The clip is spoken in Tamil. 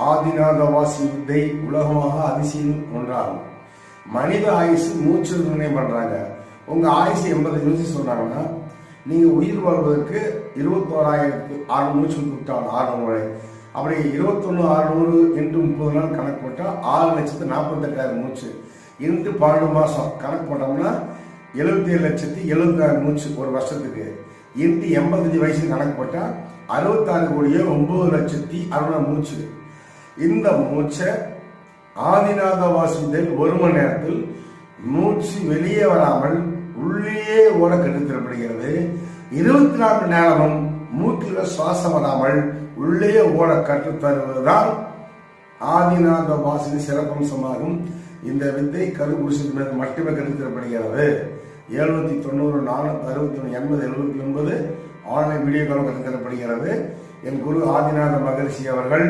ஆதிநாத வாசி வித்தை உலகமாக அதிசயம் ஒன்றாகும். மனித ஆயுசு மூச்சு நிர்ணயம் பண்றாங்க. உங்க ஆயுசு 80 நிமிஷம் சொன்னாங்கன்னா நீங்க உயிர் வாழ்வதற்கு 21,600 மூச்சு விட்டாலும் 6 முறை. அப்படி 21,600 இன்று 30 நாள் கணக்கு போட்டால் 6,48,000 மூச்சு இன்று 12 மாசம் கணக்கு போட்டோம்னா 77,70,000 மூச்சு ஒரு வருஷத்துக்கு. இன்று 85 வயசு கணக்கு போட்டால் 66,09,60,000 மூச்சு. இந்த மூச்சை ஆதிநாத வாசித்தல் 1 மணி நேரத்தில் மூச்சு வெளியே வராமல் உள்ளே ஓட கற்றுத்தரப்படுகிறது. 24 மணி நேரமும் மூக்கில் சுவாசம் வராமல் உள்ளே ஓட கற்றுத்தருவதுதான் ஆதிநாத வாசின் சிறப்பம்சமாகும். இந்த வித்தை கருப்புருஷத்திற்கு மட்டுமே கற்றுத்தரப்படுகிறது. 790 461 80 79 ஆன்லைன் வீடியோக்களும் கற்றுத்தரப்படுகிறது. என் குரு ஆதிநாத மகரிஷி அவர்கள்